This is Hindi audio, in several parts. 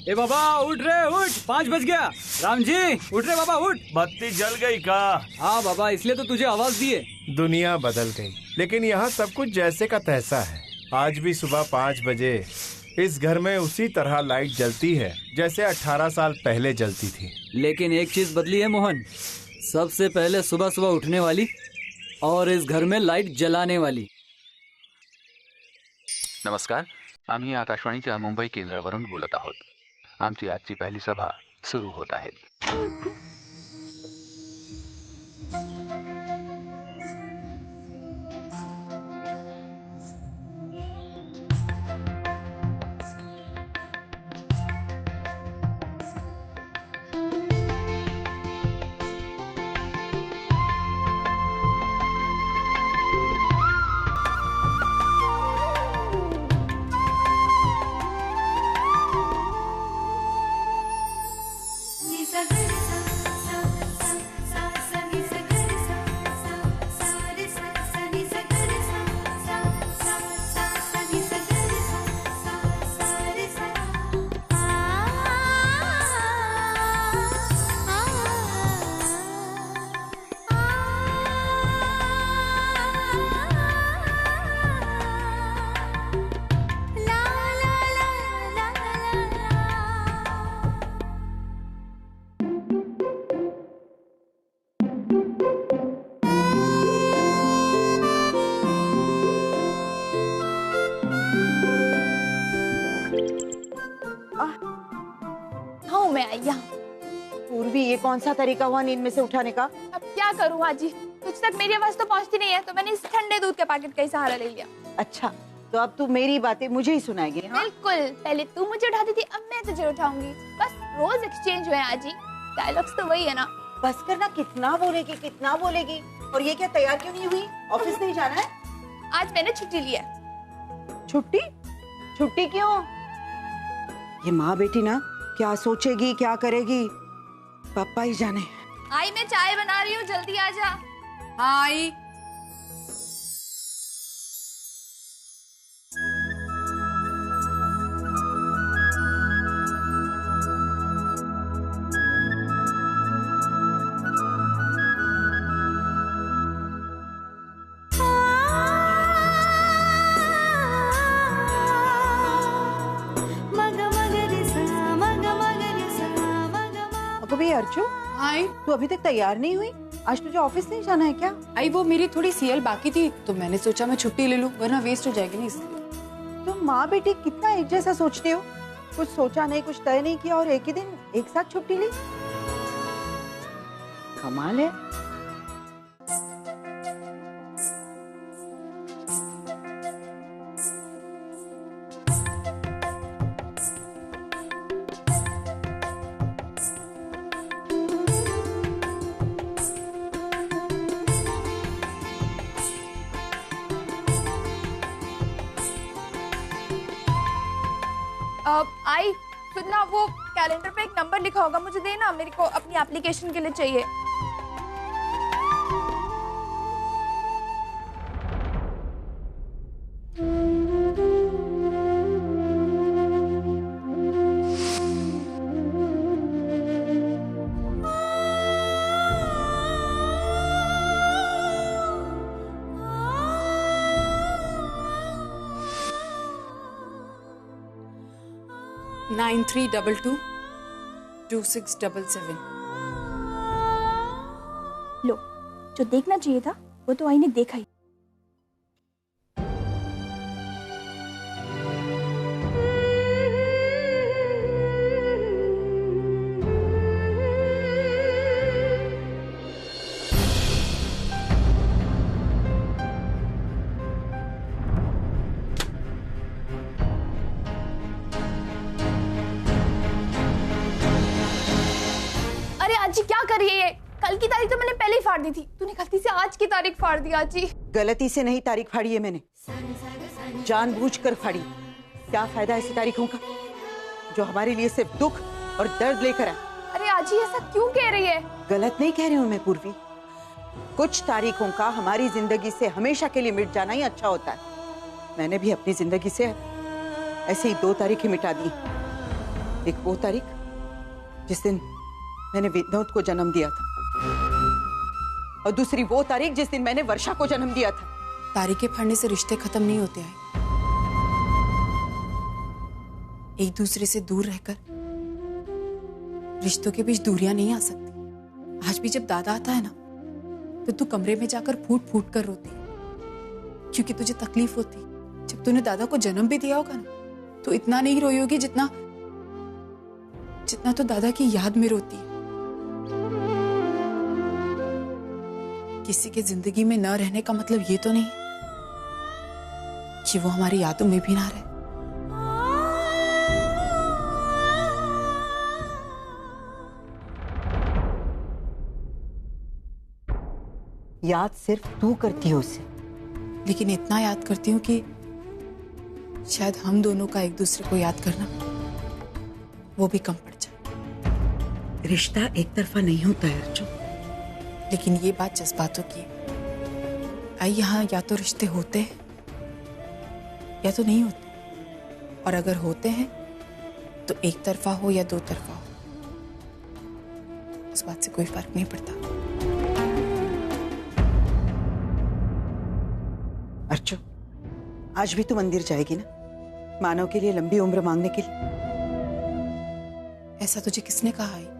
ए बाबा उठ रे उठ, 5 बज गया। राम जी उठ रे बाबा उठ। बत्ती जल गई का? हाँ बाबा, इसलिए तो तुझे आवाज दी है। दुनिया बदल गई, लेकिन यहाँ सब कुछ जैसे का तैसा है। आज भी सुबह 5 बजे इस घर में उसी तरह लाइट जलती है जैसे 18 साल पहले जलती थी। लेकिन एक चीज बदली है मोहन, सबसे पहले सुबह सुबह उठने वाली और इस घर में लाइट जलाने वाली। नमस्कार, आम्ही आकाशवाणीच्या मुंबई केंद्रावरून बोलत आहोत। आमची आजची पहिली सभा सुरू होत आहे। पूर्वी, ये कौन सा तरीका हुआ नींद में से उठाने का? अब क्या करूँ हाजी, तुझ तक मेरी आवाज तो पहुँचती नहीं है, तो मैंने इस ठंडे दूध के पैकेट का ही सहारा ले लिया। अच्छा, तो अब तू मेरी बातें मुझे ही सुनाएगी? हाँ? बिल्कुल, पहले तू मुझे उठाती थी, अब मैं तुझे उठाऊंगी। बस रोज एक्सचेंज हुए हाजी, डायलॉग्स तो वही है ना। बस करना, कितना बोलेगी कितना बोलेगी। और ये क्या तैयार क्यों नहीं हुई? ऑफिस नहीं जाना है? आज मैंने छुट्टी ली है। छुट्टी? छुट्टी क्यों? ये माँ बेटी ना क्या सोचेगी क्या करेगी, पापा ही जाने। आई मैं चाय बना रही हूँ, जल्दी आ जा। हाँ आई। अर्जुन, आई तू अभी तक तैयार नहीं हुई? आज तुझे ऑफिस नहीं जाना है क्या? आई वो मेरी थोड़ी सीएल बाकी थी, तो मैंने सोचा मैं छुट्टी ले लूं, वरना वेस्ट हो जाएगी ना इसलिए। तुम माँ बेटी कितना एक जैसा सोचते हो, कुछ सोचा नहीं, कुछ तय नहीं किया और एक ही दिन एक साथ छुट्टी ली। कमाल है। आई सुनना, वो कैलेंडर पे एक नंबर लिखा होगा, मुझे देना, मेरे को अपनी एप्लीकेशन के लिए चाहिए। नाइन 93222677। लो, जो देखना चाहिए था वो तो आई ने देखा ही। आजी क्या कर रही है ये? कल की तारीख तो मैंने पहले ही फाड़ दी थी, तूने गलती से आज की तारीख फाड़ दी। आजी गलती से नहीं तारीख फाड़ी है मैंने, जानबूझकर फाड़ी। क्या फायदा ऐसी तारीखों का जो हमारे लिए सिर्फ दुख और दर्द लेकर आए। अरे आजी ऐसा क्यों कह रही है? गलत नहीं कह रही हूँ मैं पूर्वी, कुछ तारीखों का हमारी जिंदगी से हमेशा के लिए मिट जाना ही अच्छा होता है। मैंने भी अपनी जिंदगी से ऐसे ही 2 तारीखें मिटा दी, एक वो तारीख जिस दिन मैंने विनोद को जन्म दिया था, और दूसरी वो तारीख जिस दिन मैंने वर्षा को जन्म दिया था। तारीखें पढ़ने से रिश्ते खत्म नहीं होते हैं। एक दूसरे से दूर रहकर रिश्तों के बीच दूरियां नहीं आ सकती। आज भी जब दादा आता है ना, तो तू कमरे में जाकर फूट फूट कर रोती है, क्योंकि तुझे तकलीफ होती। जब तूने दादा को जन्म भी दिया होगा ना, तो इतना नहीं रोई होगी जितना तो दादा की याद में रोती है। किसी के जिंदगी में न रहने का मतलब ये तो नहीं कि वो हमारी यादों में भी ना रहे। याद सिर्फ तू करती हो उसे, लेकिन इतना याद करती हूँ कि शायद हम दोनों का एक दूसरे को याद करना वो भी कम पड़ जाए। रिश्ता एक तरफा नहीं होता है अर्जुन। लेकिन ये बात जज्बातों की है। आई यहाँ या तो रिश्ते होते हैं या तो नहीं होते, और अगर होते हैं तो एक तरफा हो या दो तरफा हो, इस बात से कोई फर्क नहीं पड़ता। अर्जुन, आज भी तू मंदिर जाएगी ना, मानव के लिए लंबी उम्र मांगने के लिए? ऐसा तुझे किसने कहा है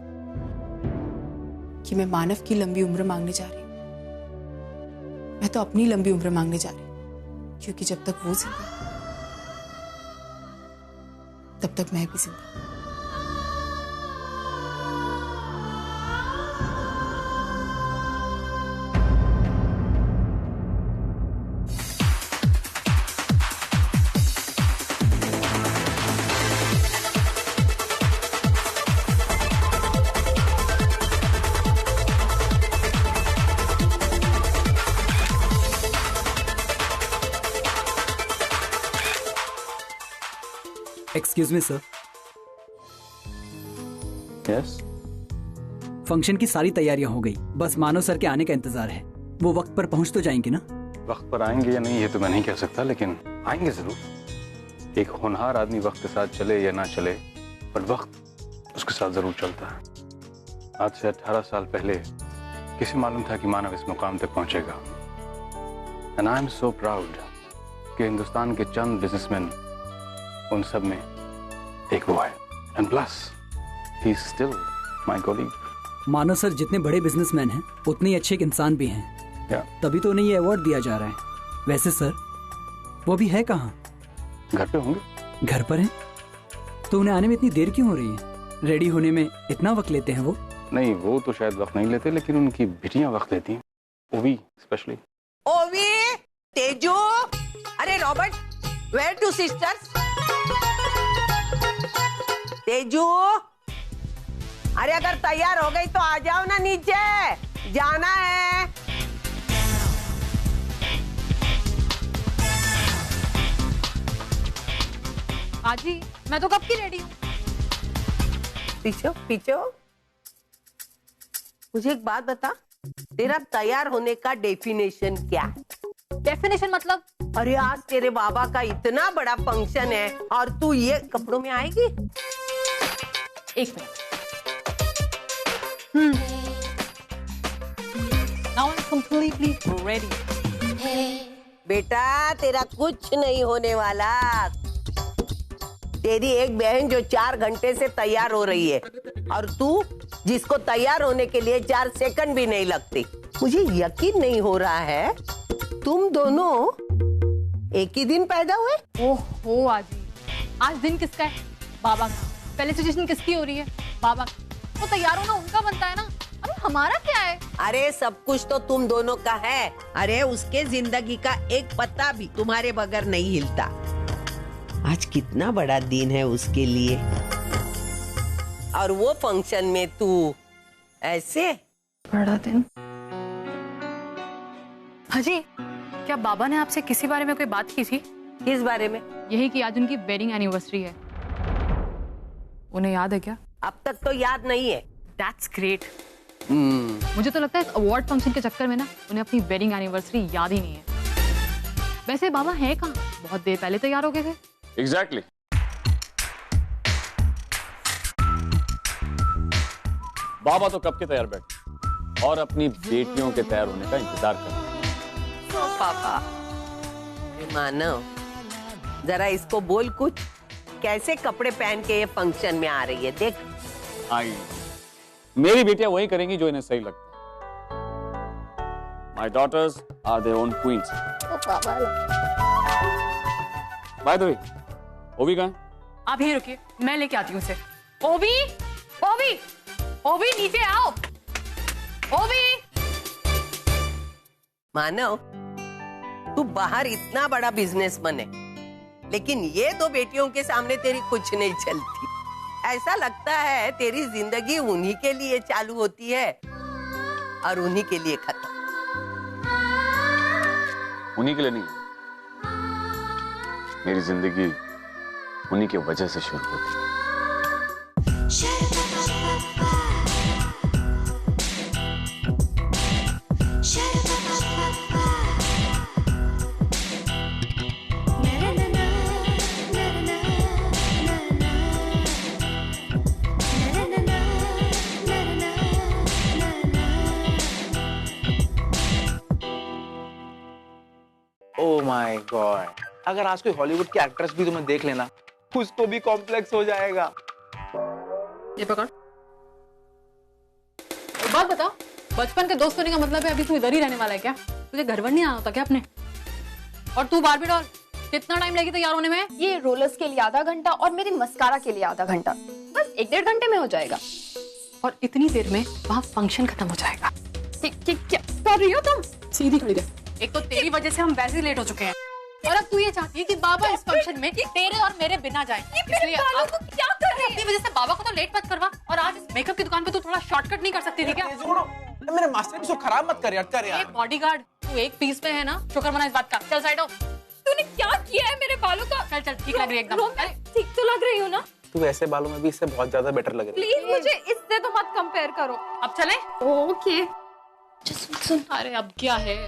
कि मैं मानव की लंबी उम्र मांगने जा रही हूँ? मैं तो अपनी लंबी उम्र मांगने जा रही हूँ, क्योंकि जब तक वो जिंदा है तब तक मैं भी जिंदा हूँ। Excuse me sir. Yes. Function की सारी तैयारियां हो गई, बस मानव सर के आने का इंतजार है। वो वक्त पर पहुंच तो जाएंगे ना? वक्त पर आएंगे या नहीं ये तो मैं नहीं कह सकता, लेकिन आएंगे जरूर। एक होनहार आदमी वक्त के साथ चले या ना चले, पर वक्त उसके साथ जरूर चलता है। आज से 18 साल पहले किसे मालूम था कि मानव इस मुकाम तक पहुंचेगा। And I am so proud कि हिंदुस्तान के चंद बिजनेसमैन, उन सब में एक वो है। And plus he is still my colleague. Manav sir जितने बड़े बिजनेसमैन हैं, उतने ही अच्छे एक इंसान भी हैं। तभी तो उन्हें ये अवार्ड दिया जा रहा है। वैसे सर, वो भी है कहाँ? घर पे होंगे। घर पर हैं? तो उन्हें आने में इतनी देर क्यों हो रही है? रेडी होने में इतना वक्त लेते हैं वो? नहीं, वो तो शायद वक्त नहीं लेते, लेकिन उनकी बिटियां वक्त लेती हैं। ओवी स्पेशली। ओवी, तेजू, अरे Robert, where two sisters? Teju, अरे अगर तैयार हो गई तो आ जाओ ना नीचे, जाना है। आजी, मैं तो कब की रेडी हूँ। पीछे पीछे हो। मुझे एक बात बता, तेरा तैयार होने का डेफिनेशन क्या है? डेफिनेशन मतलब? अरे आज तेरे बाबा का इतना बड़ा फंक्शन है और तू ये कपड़ों में आएगी? एक minute. Now I'm completely ready. बेटा, तेरा कुछ नहीं होने वाला। तेरी एक बहन जो 4 घंटे से तैयार हो रही है, और तू जिसको तैयार होने के लिए 4 सेकंड भी नहीं लगती। मुझे यकीन नहीं हो रहा है तुम दोनों एक ही दिन पैदा हुए। ओहो आजी, आज दिन किसका है? बाबा का। पहले सजेशन किसकी हो रही है? बाबा का। तो तैयार होना उनका बनता है ना, अरे हमारा क्या है? अरे सब कुछ तो तुम दोनों का है। अरे उसके जिंदगी का एक पत्ता भी तुम्हारे बगैर नहीं हिलता। आज कितना बड़ा दिन है उसके लिए, और वो फंक्शन में तू ऐसे। बड़ा दिन? हाजी, क्या बाबा ने आपसे किसी बारे में कोई बात की थी? किस बारे में? यही कि आज उनकी वेडिंग एनिवर्सरी है। उन्हें याद है क्या? अब तक तो याद नहीं है। That's great. मुझे तो लगता है इस अवार्ड फंक्शन के चक्कर में ना उन्हें अपनी वेडिंग एनिवर्सरी याद ही नहीं है। वैसे बाबा है कहाँ? बहुत देर पहले तैयार हो गए थे। एग्जैक्टली। बाबा तो कब के तैयार बैठे और अपनी बेटियों के तैयार होने का इंतजार कर रहे हैं। तो पापा मानव, जरा इसको बोल कुछ, कैसे कपड़े पहन के ये फंक्शन में आ रही है, देख। आई, मेरी बेटियां वही करेंगी जो इन्हें सही लगता है। My daughters are their own queens. By the way, ओबी कहाँ है? आप यहीं रुकिए, मैं लेके आती हूँ उसे। ओबी, ओबी, ओबी नीचे आओ। ओबी। मानव, तू बाहर इतना बड़ा बिजनेसमैन है, लेकिन ये दो बेटियों के सामने तेरी कुछ नहीं चलती। ऐसा लगता है तेरी जिंदगी उन्हीं के लिए चालू होती है और उन्हीं के लिए खत्म। उन्हीं के लिए नहीं, मेरी जिंदगी उन्हीं की वजह से शुरू होती है। ओह माय गॉड, अगर आज कोई हॉलीवुड की एक्ट्रेस भी तुम्हें देख लेना, उसको भी कॉम्प्लेक्स हो जाएगा। ये पकड़। एक बात बता, बचपन के दोस्त होने का मतलब है अभी तू इधर ही रहने वाला है क्या? तुझे घर वर नहीं आना होता क्या अपने? और तू बारबी डॉल, कितना टाइम लगेगा तैयार होने में? ये रोलर्स के लिए आधा घंटा और मेरी मस्कारा के लिए आधा घंटा, बस 1-1.5 घंटे में हो जाएगा। और इतनी देर में वहाँ फंक्शन खत्म हो जाएगा। क्या कर रही हो तुम? सीधी खड़ी रह। एक तो तेरी वजह से हम वैसे ही लेट हो चुके हैं, और अब तू ये चाहती है कि बाबा इस फंक्शन में तेरे और मेरे बिना जाए। इसलिए अब क्या कर रही है? अपनी वजह से बाबा को तो लेट मत करवा, और आज इस मेकअप की दुकान पे तू थोड़ा शॉर्टकट नहीं कर सकती थी क्या? मेरे मास्टरपीस को खराब मत कर यार, कर यार। बॉडीगार्ड, तू एक पीस पे है ना, शुक्र मना इस बात का। चल साइड हो। तूने क्या किया है मेरे बालों का? चल चल, ठीक लग रही है एकदम। अरे ठीक तो लग रही हो ना? तू ऐसे बालों में भी इससे बहुत ज्यादा बेटर लग रही है। प्लीज मुझे इससे तो मत कंपेयर करो। अब चले? ओके। सुन, अरे अब क्या है?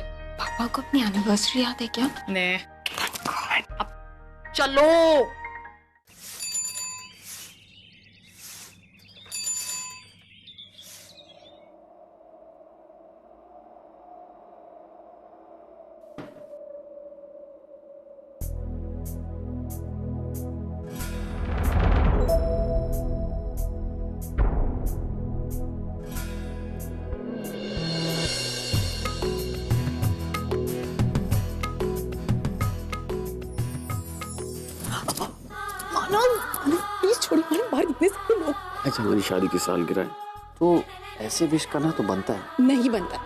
पापा को अपनी एनिवर्सरी याद है क्या? ने अब चलो। अच्छा, मेरी शादी की सालगिरह है तो ऐसे विश करना तो बनता है। नहीं बनता।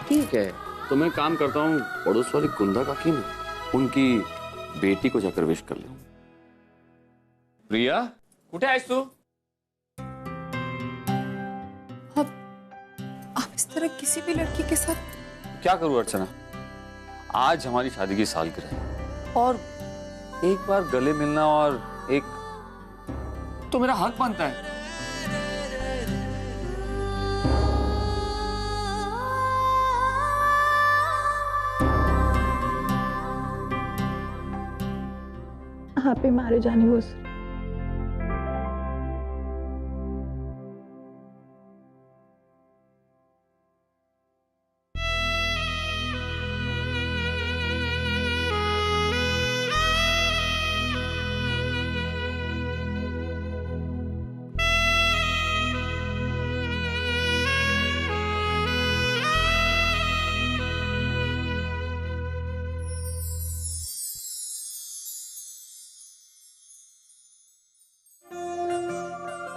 ठीक है, तो मैं काम करता हूँ पड़ोस वाली कुंदा काकी में, उनकी बेटी को जाकर विश कर लूं। प्रिया, कुठे आहेस तू? आप इस तरह किसी भी लड़की के साथ। क्या करूं अर्चना, आज हमारी शादी की सालगिरह है और एक बार गले मिलना और एक तो मेरा हक बनता है। Happy marriage anniversary.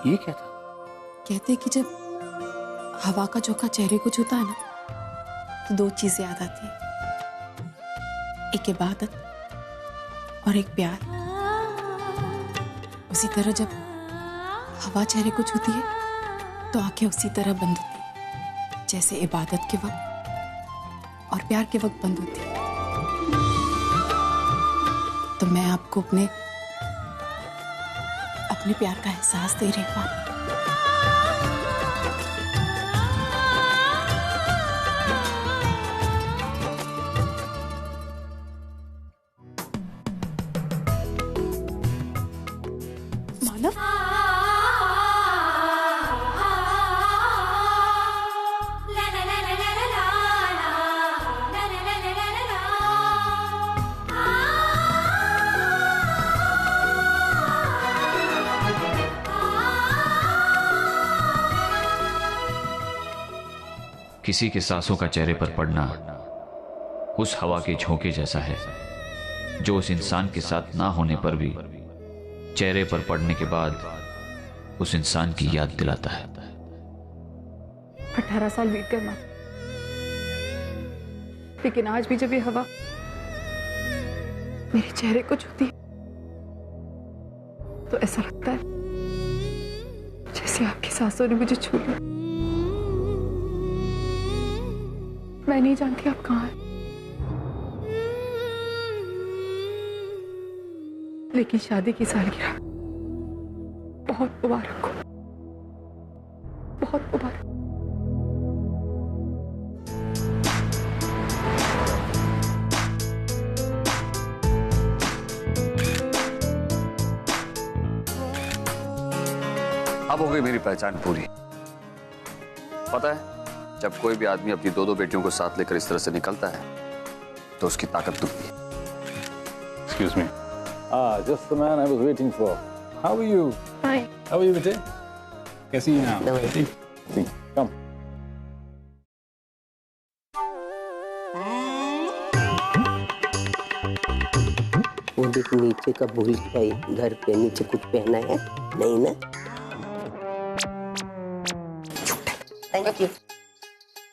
ये क्या था? कहते कि जब हवा का झोंका चेहरे को छूता है ना, तो 2 चीजें याद आती है, एक इबादत और एक प्यार। उसी तरह जब हवा चेहरे को छूती है तो आंखें उसी तरह बंद होती है जैसे इबादत के वक्त और प्यार के वक्त बंद होती है। तो मैं आपको अपने प्यार का एहसास दे रही हूँ। किसी के सांसों का चेहरे पर पड़ना उस हवा के झोंके जैसा है जो उस इंसान के साथ ना होने पर भी चेहरे पर पड़ने के बाद उस इंसान की याद दिलाता है। 18 साल बीत गए माँ, लेकिन आज भी जब ये हवा मेरे चेहरे को छूती है तो ऐसा लगता है जैसे आपकी सांसों ने मुझे छू लिया। मैं नहीं जानती आप कहाँ हैं, लेकिन शादी की सालगिरह बहुत मुबारक हो, बहुत मुबारक। अब हो गई मेरी पहचान पूरी। पता है, जब कोई भी आदमी अपनी दो बेटियों को साथ लेकर इस तरह से निकलता है तो उसकी ताकत दुखती है। Excuse me. Just the man I was waiting for. How are you? Hi. How are you, Vijay? कैसी हैं आप? See, come. वो देख नीचे का भूल गई, घर पे नीचे कुछ पहना है नहीं ना? Thank you.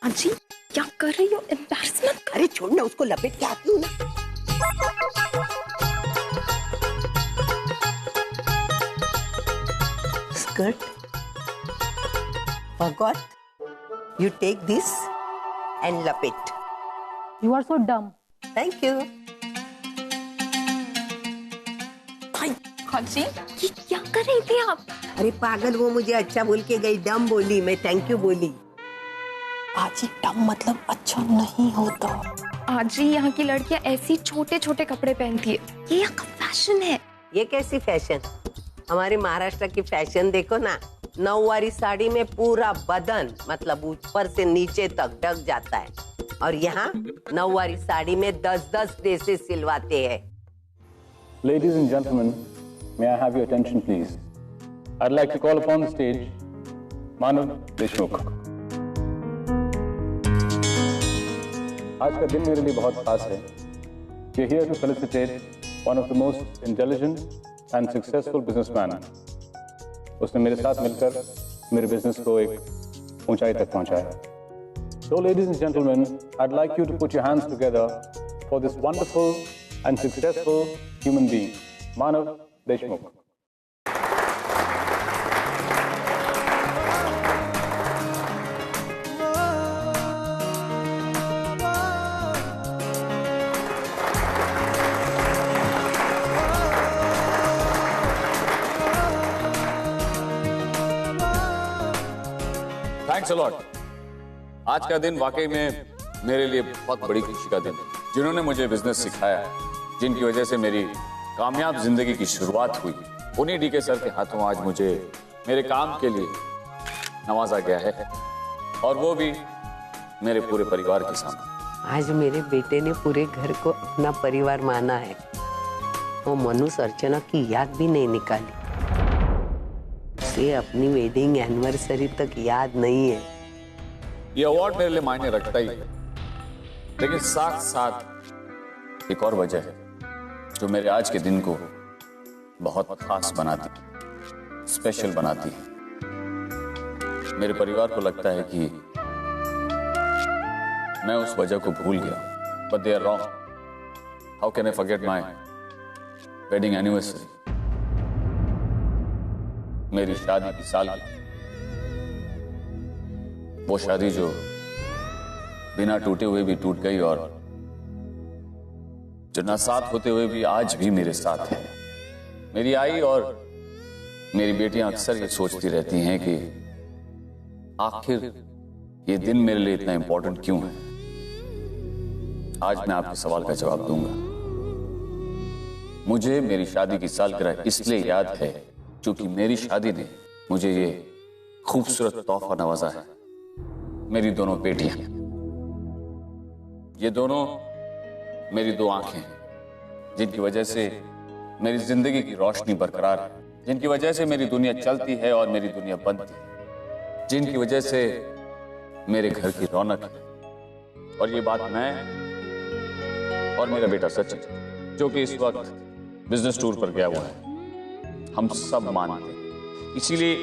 आजी क्या कर रही हो? एम्बैरस मत कर। अरे छोड़ ना, उसको लपेट के आती हूँ ना। Skirt. Forgot. You take this and lapet. You are so dumb. Thank you. आजी ये क्या कर रही थी आप? अरे पागल, वो मुझे अच्छा बोल के गई, डम बोली, मैं थैंक यू बोली। आजी डम मतलब अच्छा नहीं होता। आजी यहाँ की लड़कियाँ ऐसी छोटे छोटे कपड़े पहनती है, ये यहाँ का फैशन है। ये कैसी फैशन? हमारे महाराष्ट्र की फैशन देखो ना, नौवारी साड़ी में पूरा बदन मतलब ऊपर से नीचे तक ढक जाता है, और यहाँ नौवारी साड़ी में 10-10 ड्रेसेस सिलवाते हैं। Ladies and gentlemen, may I have your attention, please? I'd like to call upon the stage Manav Deshmukh. आज का दिन मेरे लिए बहुत खास है। We're here to felicitate one of the most intelligent and successful businessman. उसने मेरे साथ मिलकर मेरे बिजनेस को एक ऊंचाई तक पहुंचाया। So, ladies and gentlemen, I'd like you to put your hands together for this wonderful and successful human being, Manav Deshmukh. Thanks a lot. आज का दिन वाकई में मेरे लिए बहुत बड़ी खुशी का दिन है। जिन्होंने मुझे बिजनेस सिखाया, जिनकी वजह से मेरी कामयाब जिंदगी की शुरुआत हुई, उन्हीं डीके सर के हाथों आज मुझे मेरे काम के लिए नवाजा गया है, और वो भी मेरे पूरे परिवार के सामने। आज मेरे बेटे ने पूरे घर को अपना परिवार माना है। वो मनुष्य अर्चना की याद भी नहीं निकाली, उसे अपनी वेडिंग एनिवर्सरी तक याद नहीं है। ये अवार्ड मेरे लिए मायने रखता ही है, लेकिन साथ साथ एक और वजह है जो मेरे आज के दिन को बहुत खास बनाती है, स्पेशल बनाती है। मेरे परिवार को लगता है कि मैं उस वजह को भूल गया, but they are wrong. How can I forget my wedding anniversary, मेरी शादी की साल, वो शादी जो बिना टूटे हुए भी टूट गई, और जो ना साथ होते हुए भी आज भी मेरे साथ है। मेरी आई और मेरी बेटियां अक्सर ये सोचती रहती हैं कि आखिर ये दिन मेरे लिए इतना इंपॉर्टेंट क्यों है। आज मैं आपके सवाल का जवाब दूंगा। मुझे मेरी शादी की सालगिरह इसलिए याद है क्योंकि मेरी शादी ने मुझे ये खूबसूरत तोहफा नवाजा है, मेरी दोनों बेटियां। ये दोनों मेरी दो आंखें हैं, जिनकी वजह से मेरी जिंदगी की रोशनी बरकरार है, जिनकी वजह से मेरी दुनिया चलती है और मेरी दुनिया बनती है, जिनकी वजह से मेरे घर की रौनक है। और ये बात मैं और मेरा बेटा सचिन, जो कि इस वक्त बिजनेस टूर पर गया हुआ है, हम सब मानते हैं। इसीलिए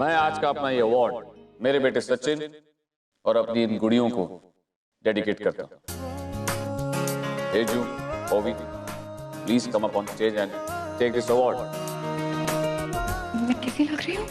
मैं आज का अपना ये अवार्ड मेरे बेटे सचिन और अपनी इन गुड़ियों को डेडिकेट करता हूं। Teju, Ovi, please come up on stage and take this award. मैं कैसी लग रही हूँ?